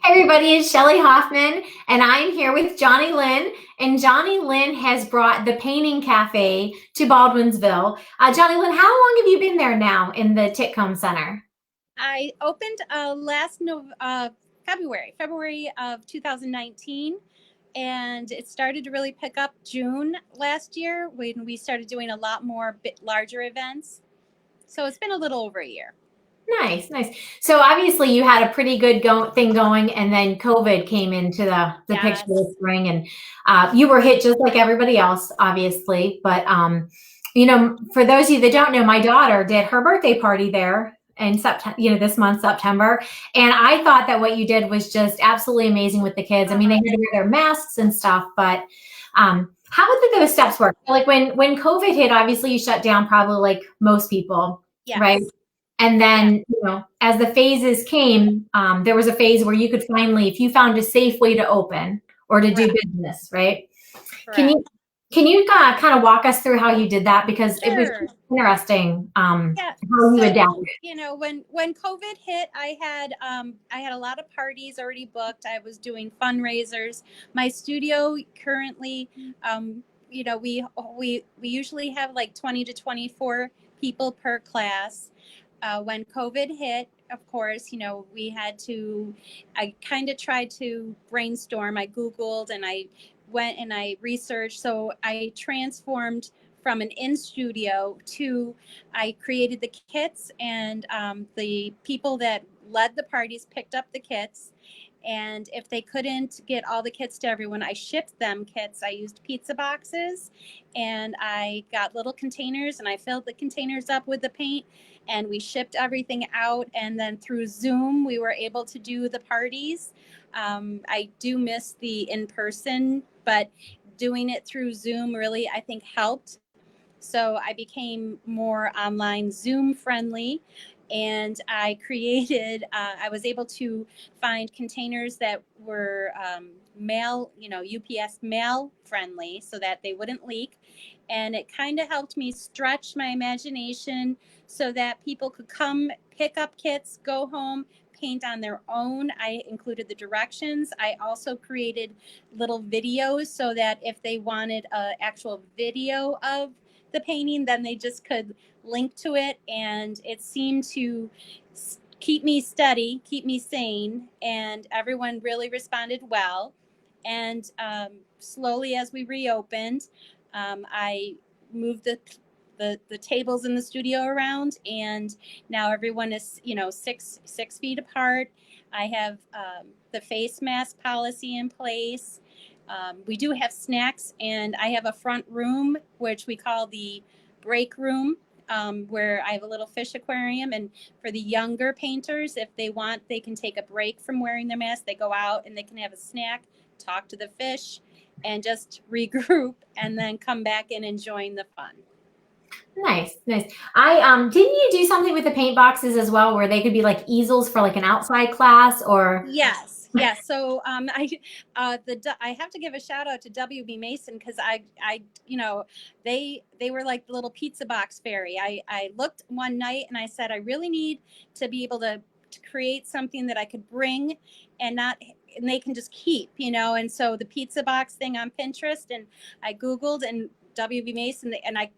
everybody, it's Shelly Hoffman, and I'm here with Johnnie Lynn. And Johnnie Lynn has brought the Painting Cafe to Baldwinsville. Johnnie Lynn, how long have you been there now in the Titcomb Center? I opened last February of 2019, and it started to really pick up June last year when we started doing a lot more larger events. So it's been a little over a year. Nice, nice. So obviously you had a pretty good thing going, and then COVID came into the picture this Yes. spring, and you were hit just like everybody else, obviously. But for those of you that don't know, my daughter did her birthday party there in September, this month, September, and I thought that what you did was just absolutely amazing with the kids. I mean, they had to wear their masks and stuff, but how did those steps work? Like when COVID hit, obviously you shut down, probably like most people, right? Yes. And Yeah. then, as the phases came, there was a phase where you could finally, if you found a safe way to open or to do Correct. business, right? Can Correct. you can you kind of walk us through how you did that? Because it was Sure. interesting Yeah. how you So, adapted. when COVID hit, I had a lot of parties already booked. I was doing fundraisers. My studio currently, we usually have like 20 to 24 people per class. When COVID hit, of course, we had to. I kind of tried to brainstorm. I Googled and I went and I researched. So I transformed from an in studio to I created the kits, and the people that led the parties picked up the kits. And if they couldn't get all the kits to everyone, I shipped them kits. I used pizza boxes, and I got little containers and I filled the containers up with the paint, and we shipped everything out. And then through Zoom, we were able to do the parties. I do miss the in person, but doing it through Zoom really, I think, helped. So I became more online Zoom friendly, and I was able to find containers that were mail, UPS mail friendly so that they wouldn't leak. And it kind of helped me stretch my imagination so that people could come pick up kits, go home, paint on their own. I included the directions. I also created little videos so that if they wanted an actual video of the painting, then they just could link to it. And it seemed to keep me steady, keep me sane, and everyone really responded well. And slowly, as we reopened, I moved the tables in the studio around, and now everyone is 6 feet apart. I have the face mask policy in place. We do have snacks, and I have a front room, which we call the break room, where I have a little fish aquarium. And for the younger painters, if they want, they can take a break from wearing their mask. They go out and they can have a snack, talk to the fish, and just regroup, and then come back and enjoying the fun. Nice, nice. I didn't you do something with the paint boxes as well, where they could be like easels for like an outside class or Yes, yes. So I have to give a shout out to WB Mason, because they were like the little pizza box fairy. I looked one night and I said I really need to be able to create something that I could bring and not and they can just keep, and so the pizza box thing on Pinterest, and I Googled and WB Mason, and I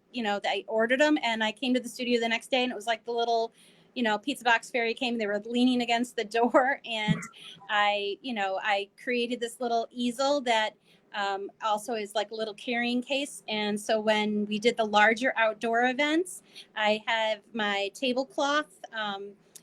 ordered them, and I came to the studio the next day, and it was like the little pizza box fairy came. They were leaning against the door, and I created this little easel that also is like a little carrying case. And so when we did the larger outdoor events, I have my tablecloth.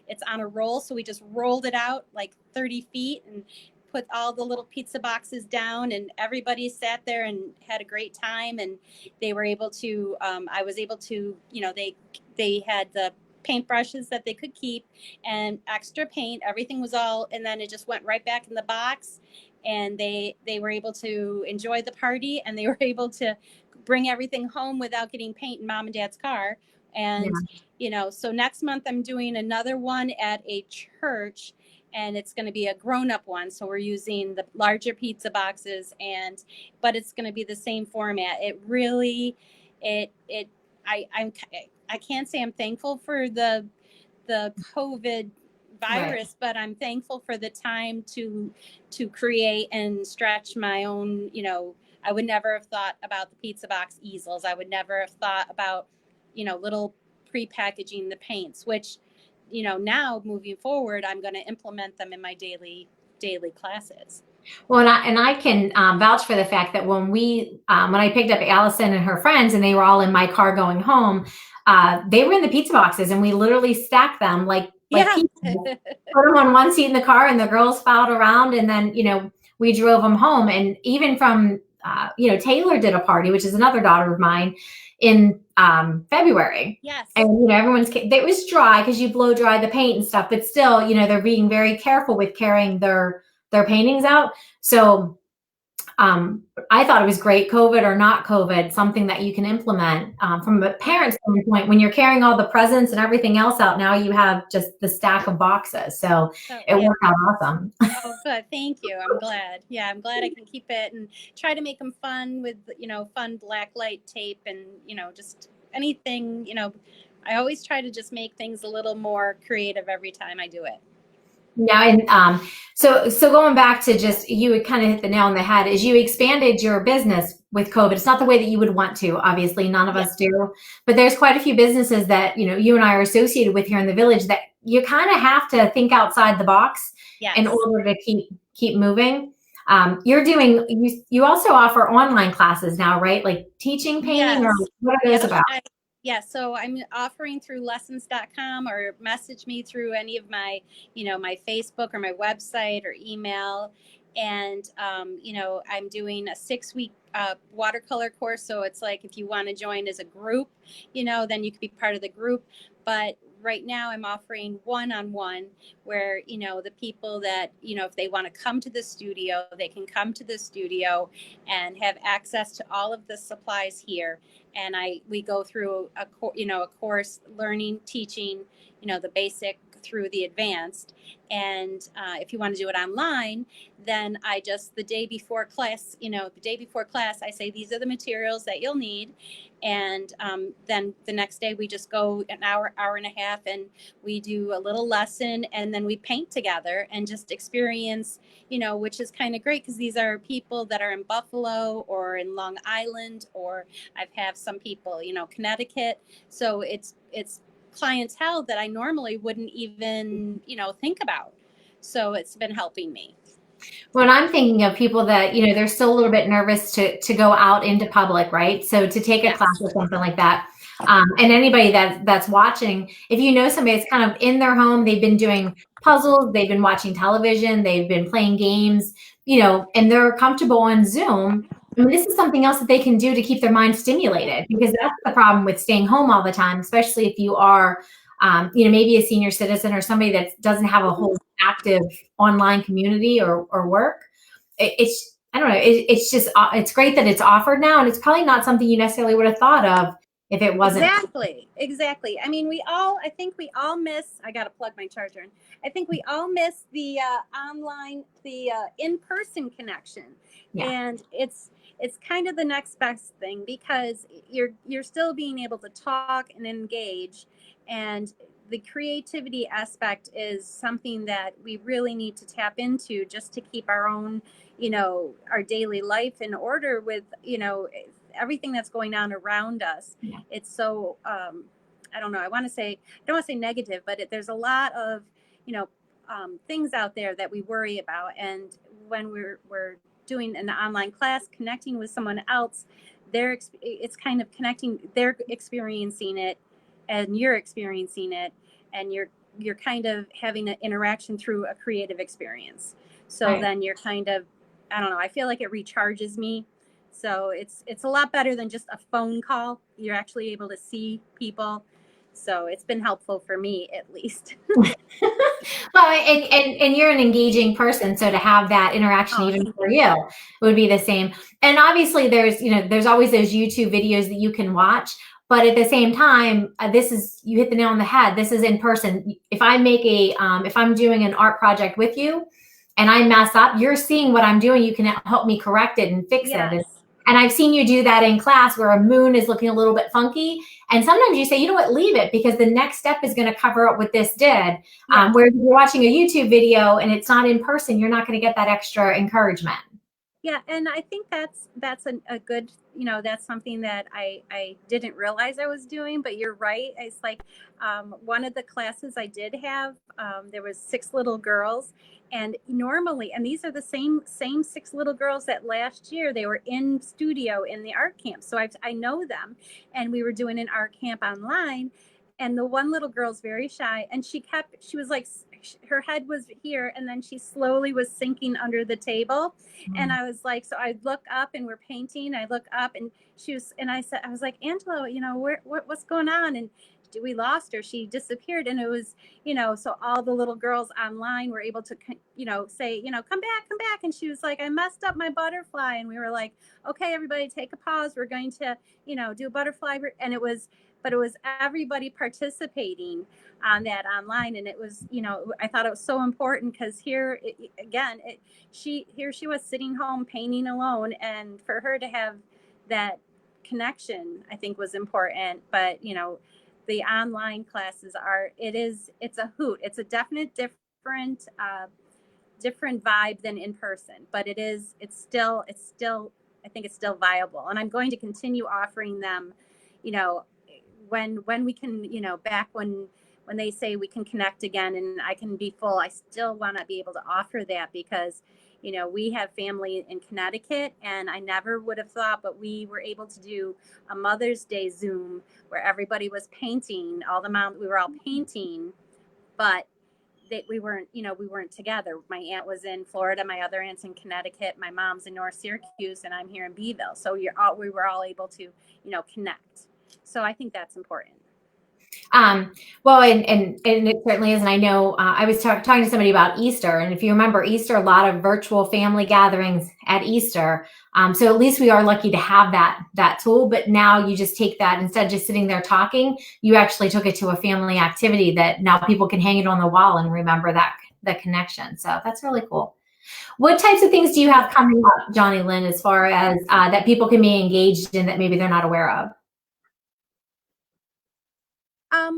It's on a roll, so we just rolled it out like 30 feet and put all the little pizza boxes down, and everybody sat there and had a great time. And they were able to I was able to they had the paintbrushes that they could keep and extra paint. Everything was all, and then it just went right back in the box, and they were able to enjoy the party, and they were able to bring everything home without getting paint in mom and dad's car. yeah. And so next month I'm doing another one at a church, and it's going to be a grown-up one, so we're using the larger pizza boxes, but it's going to be the same format. It really it I can't say I'm thankful for the COVID virus, but I'm thankful for the time to create and stretch my own, I would never have thought about the pizza box easels. I would never have thought about, little pre-packaging the paints, which, now moving forward, I'm going to implement them in my daily classes. Well, and I can vouch for the fact that when I picked up Allison and her friends, and they were all in my car going home, they were in the pizza boxes, and we literally stacked them like pizza. Put them on one seat in the car, and the girls filed around, and then we drove them home. And even from Taylor did a party, which is another daughter of mine, in February. Yes. And it was dry because you blow dry the paint and stuff, but still, they're being very careful with carrying their paintings out. So I thought it was great, COVID or not COVID, something that you can implement from a parent standpoint. When you're carrying all the presents and everything else out, now you have just the stack of boxes. So it worked out awesome. Oh, good. Thank you. I'm glad. Yeah, I'm glad I can keep it and try to make them fun with, fun black light tape and, just anything, I always try to just make things a little more creative every time I do it. Yeah, and so going back to just, you would kind of hit the nail on the head, is you expanded your business with COVID. It's not the way that you would want to, obviously, none of us do, but there's quite a few businesses that, you and I are associated with here in the village that you kind of have to think outside the box in order to keep moving. You also offer online classes now, right? Like teaching painting, or what are those about? So I'm offering through lessons.com, or message me through any of my, my Facebook or my website or email. And, I'm doing a 6-week watercolor course. So it's like, if you want to join as a group, then you could be part of the group. But right now I'm offering one-on-one where, the people that, if they want to come to the studio, they can come to the studio and have access to all of the supplies here. And we go through a course, learning, teaching, the basic through the advanced. And if you want to do it online, then the day before class, I say, these are the materials that you'll need. And then the next day we just go an hour and a half, and we do a little lesson, and then we paint together and just experience, which is kind of great, because these are people that are in Buffalo or in Long Island, or I've have some people, Connecticut. So it's clientele that I normally wouldn't even, think about. So it's been helping me. When I'm thinking of people that, they're still a little bit nervous to go out into public, right? So to take a class or something like that. And anybody that's watching, if you know somebody that's kind of in their home, they've been doing puzzles, they've been watching television, they've been playing games, and they're comfortable on Zoom. I mean, this is something else that they can do to keep their mind stimulated, because that's the problem with staying home all the time, especially if you are, maybe a senior citizen or somebody that doesn't have a whole active online community or work. I don't know. It's great that it's offered now, and it's probably not something you necessarily would have thought of if it wasn't. Exactly. I mean, I think we all miss, I got to plug my charger in. I think we all miss the online, the in-person connection. Yeah. And it's kind of the next best thing, because you're still being able to talk and engage, and the creativity aspect is something that we really need to tap into, just to keep our own, our daily life in order with, everything that's going on around us. Yeah. It's so, I don't know, I don't want to say negative, but there's a lot of, things out there that we worry about. And when we're doing an online class, connecting with someone else, it's kind of connecting, they're experiencing it and you're experiencing it, and you're kind of having an interaction through a creative experience. So right. Then you're kind of, I don't know, I feel like it recharges me. So it's a lot better than just a phone call. You're actually able to see people. So it's been helpful for me, at least. Well, and you're an engaging person, so to have that interaction even for you would be the same. And obviously there's always those YouTube videos that you can watch, but at the same time, you hit the nail on the head. This is in person. If I make if I'm doing an art project with you and I mess up, you're seeing what I'm doing. You can help me correct it and fix it. And I've seen you do that in class where a moon is looking a little bit funky. And sometimes you say, you know what, leave it because the next step is going to cover up what this did. Yeah. Whereas if you're watching a YouTube video and it's not in person, you're not going to get that extra encouragement. Yeah, and I think that's a good, that's something that I didn't realize I was doing, but you're right. It's like one of the classes I did have, there was 6 little girls, and normally, and these are the same 6 little girls that last year they were in studio in the art camp, so I know them, and we were doing an art camp online. And the one little girl's very shy, and she was like, her head was here, and then she slowly was sinking under the table. And I was like, so I look up and we're painting. I look up and I was like, Angela, what's going on? And we lost her. She disappeared. And it was, so all the little girls online were able to, say, come back. And she was like, I messed up my butterfly. And we were like, okay, everybody take a pause. We're going to, do a butterfly. And it was everybody participating on that online. And it was, I thought it was so important because here, she was sitting home painting alone, and for her to have that connection, I think, was important. But the online classes it's a hoot. It's a definite different vibe than in person, but it's still I think it's still viable, and I'm going to continue offering them when we can, back when they say we can connect again and I can be full, I still want to be able to offer that because, we have family in Connecticut, and I never would have thought, but we were able to do a Mother's Day Zoom where everybody was painting, all the moms, we were all painting, but that we weren't together. My aunt was in Florida, my other aunt's in Connecticut, my mom's in North Syracuse, and I'm here in Beeville. So we were all able to, connect. So I think that's important. Well, and it certainly is. And I know I was talking to somebody about Easter, and if you remember Easter, a lot of virtual family gatherings at Easter. So at least we are lucky to have that tool. But now you just take that, instead of just sitting there talking, you actually took it to a family activity that now people can hang it on the wall and remember the connection. So that's really cool. What types of things do you have coming up, Johnnie Lynn, as far as that people can be engaged in that maybe they're not aware of?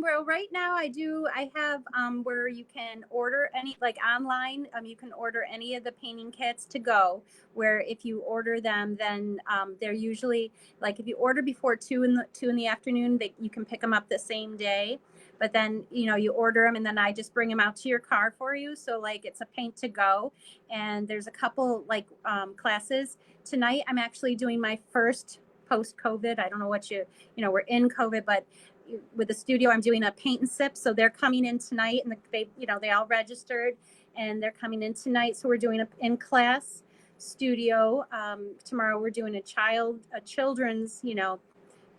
Well, right now I have where you can order any, like online, you can order any of the painting kits to go, where if you order them, then they're usually, like, if you order before 2 in the afternoon, you can pick them up the same day. But then, you order them and then I just bring them out to your car for you. So like it's a paint to go. And there's a couple like classes. Tonight I'm actually doing my first post-COVID. I don't know what we're in COVID, but with the studio, I'm doing a paint and sip. So they're coming in tonight, and they all registered, and they're coming in tonight. So we're doing a in-class studio. Tomorrow we're doing a children's,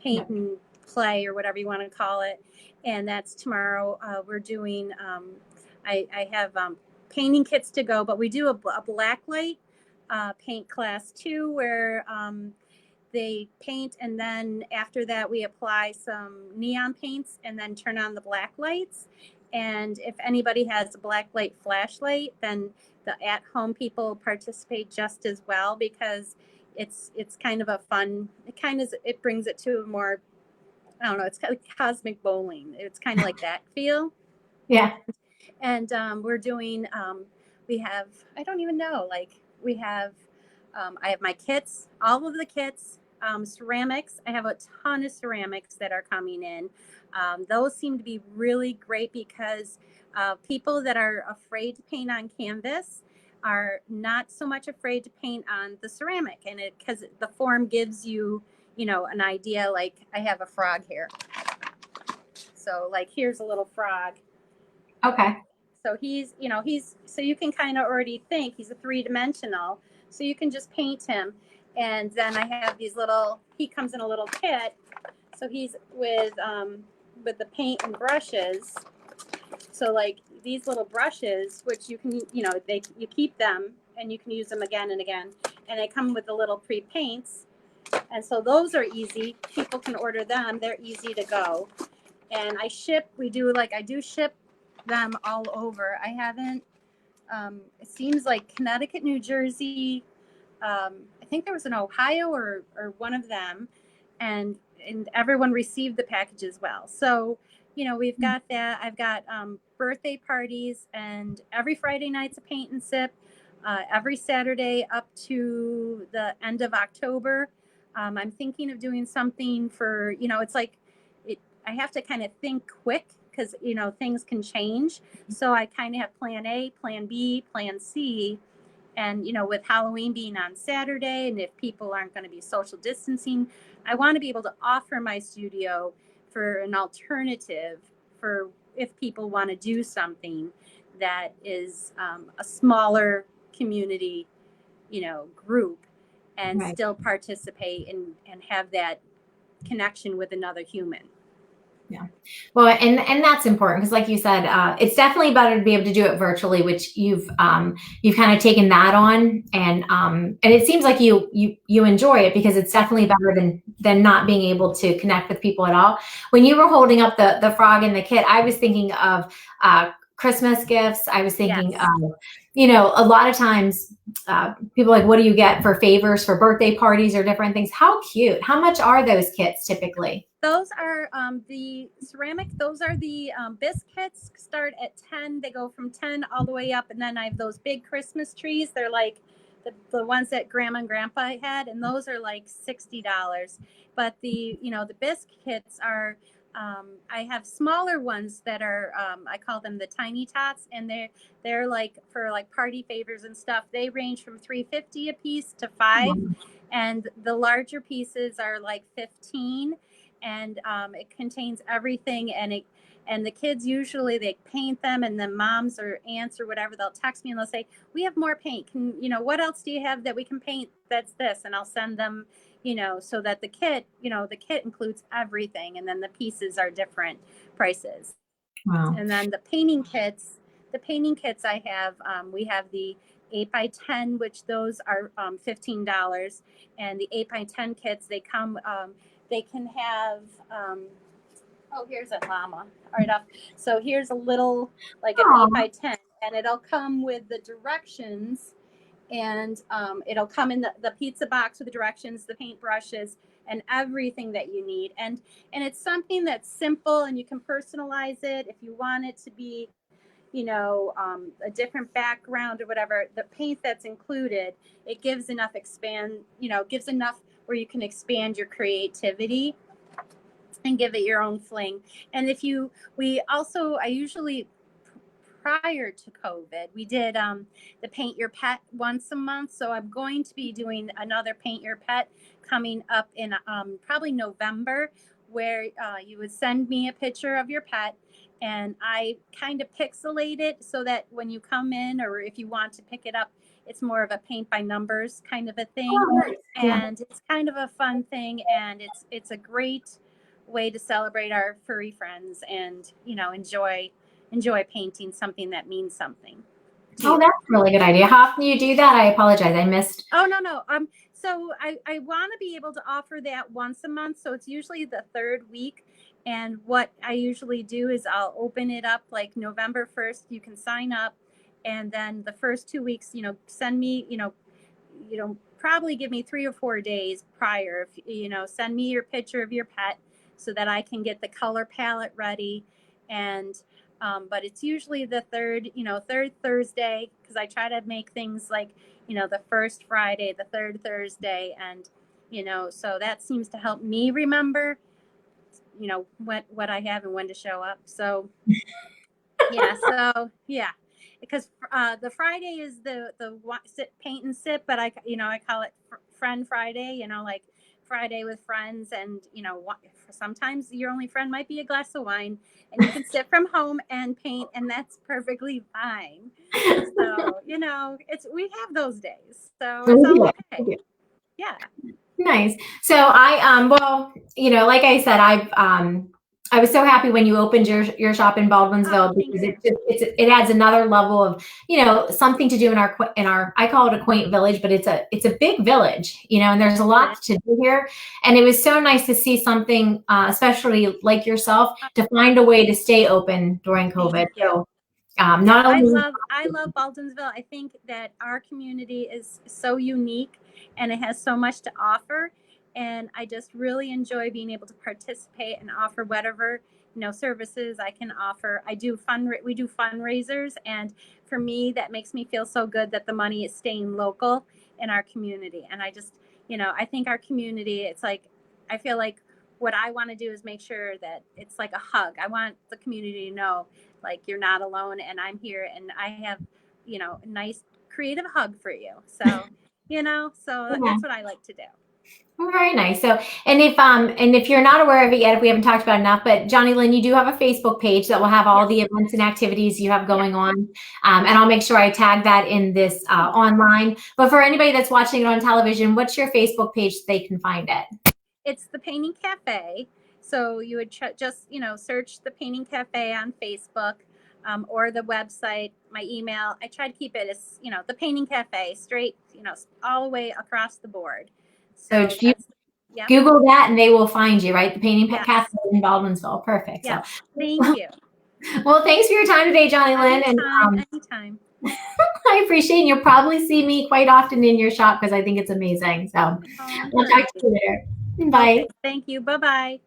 paint and play, or whatever you want to call it. And that's tomorrow. We're doing, I have painting kits to go, but we do a blacklight paint class too, where they paint, and then after that we apply some neon paints and then turn on the black lights. And if anybody has a black light flashlight, then the at-home people participate just as well, because it's kind of a fun, it brings it to a more, I don't know, it's kind of cosmic bowling. It's kind of like that feel. Yeah. And we're doing, we have, I don't even know, like we have, I have my kits, all of the kits, ceramics. I have a ton of ceramics that are coming in. Those seem to be really great because people that are afraid to paint on canvas are not so much afraid to paint on the ceramic, and because the form gives you, an idea. Like I have a frog here. So like here's a little frog. Okay. So so you can kind of already think he's a 3-dimensional. So you can just paint him. And then I have he comes in a little kit. So he's with the paint and brushes. So like these little brushes, which you can, you keep them and you can use them again and again. And they come with the little pre-paints. And so those are easy. People can order them. They're easy to go. And I do ship them all over. I haven't, it seems like Connecticut, New Jersey, I think there was in Ohio or one of them, and everyone received the package as well. So, we've got that. I've got birthday parties, and every Friday night's a paint and sip. Every Saturday up to the end of October. I'm thinking of doing something for, it's like I have to kind of think quick because, things can change. So I kind of have plan A, plan B, plan C. And, with Halloween being on Saturday, and if people aren't going to be social distancing, I want to be able to offer my studio for an alternative for if people want to do something that is a smaller community, group, and Right. still participate and have that connection with another human. Yeah. Well, and that's important because, like you said, it's definitely better to be able to do it virtually, which you've kind of taken that on, and it seems like you enjoy it because it's definitely better than not being able to connect with people at all. When you were holding up the frog and the kit, I was thinking of Christmas gifts. I was thinking Yes. of, a lot of times people are like, what do you get for favors for birthday parties or different things? How cute. How much are those kits typically? Those are the ceramic. Those are the biscuits. Start at 10. They go from 10 all the way up, and then I have those big Christmas trees. They're like the ones that Grandma and Grandpa had, and those are like $60. But the biscuits are. I have smaller ones that are. I call them the tiny tots, and they're like for like party favors and stuff. They range from $3.50 a piece to $5, and the larger pieces are like $15. And it contains everything, and the kids usually they paint them, and the moms or aunts or whatever, they'll text me and they'll say, we have more paint, what else do you have that we can paint that's this, and I'll send them, so that the kit includes everything, and then the pieces are different prices. Wow. And then the painting kits I have, we have the 8x10, which those are $15, and the 8x10 kits, they come they can have here's a llama right off. So here's a little like an 8x10, and it'll come with the directions, and it'll come in the pizza box with the directions, the paint brushes, and everything that you need. And it's something that's simple, and you can personalize it if you want it to be a different background or whatever. The paint that's included, it gives enough where you can expand your creativity and give it your own fling. And I usually, prior to COVID, we did the Paint Your Pet once a month. So I'm going to be doing another Paint Your Pet coming up in probably November, where you would send me a picture of your pet, and I kind of pixelate it so that when you come in, or if you want to pick it up, it's more of a paint by numbers kind of a thing. And it's kind of a fun thing, and it's a great way to celebrate our furry friends and enjoy painting something that means something. Oh, that's a really good idea. How often do you do that? I apologize, I missed. Oh, no. So I want to be able to offer that once a month. So it's usually the third week. And what I usually do is I'll open it up like November 1st. You can sign up. And then the first 2 weeks, send me, probably give me 3 or 4 days prior. Send me your picture of your pet so that I can get the color palette ready. And but it's usually the third Thursday, because I try to make things like, the first Friday, the third Thursday. And, so that seems to help me remember, what I have and when to show up. So, yeah. Because the Friday is the paint and sip, but I call it Friend Friday, like Friday with friends. And, sometimes your only friend might be a glass of wine, and you can sit from home and paint, and that's perfectly fine. So, we have those days. So it's all okay. Yeah. Nice. So like I said, I was so happy when you opened your shop in Baldwinsville, because it adds another level of, something to do in our, I call it a quaint village, but it's a big village, and there's a lot to do here. And it was so nice to see something, especially like yourself, to find a way to stay open during COVID. So Not only I love Baldwinsville. I think that our community is so unique and it has so much to offer. And I just really enjoy being able to participate and offer whatever, services I can offer. We do fundraisers, and for me, that makes me feel so good that the money is staying local in our community. And I just, I think our community, it's like, I feel like what I want to do is make sure that it's like a hug. I want the community to know, like, you're not alone and I'm here and I have, a nice creative hug for you. So, so yeah. that's what I like to do. Oh, very nice. So, and if you're not aware of it yet, if we haven't talked about it enough, but Johnnie Lynn, you do have a Facebook page that will have all the events and activities you have going on, and I'll make sure I tag that in this online. But for anybody that's watching it on television, what's your Facebook page so they can find it? It's the Painting Cafe. So you would just, search the Painting Cafe on Facebook, or the website, my email. I try to keep it as, the Painting Cafe straight, all the way across the board. So if you Google that and they will find you, right? The Painting Cafe in Baldwinsville. Perfect. Yes. So, thank you. Well, thanks for your time today, Johnnie Lynn. Anytime. I appreciate it. You'll probably see me quite often in your shop because I think it's amazing. So I'll talk to you later. Bye. Okay, thank you. Bye-bye.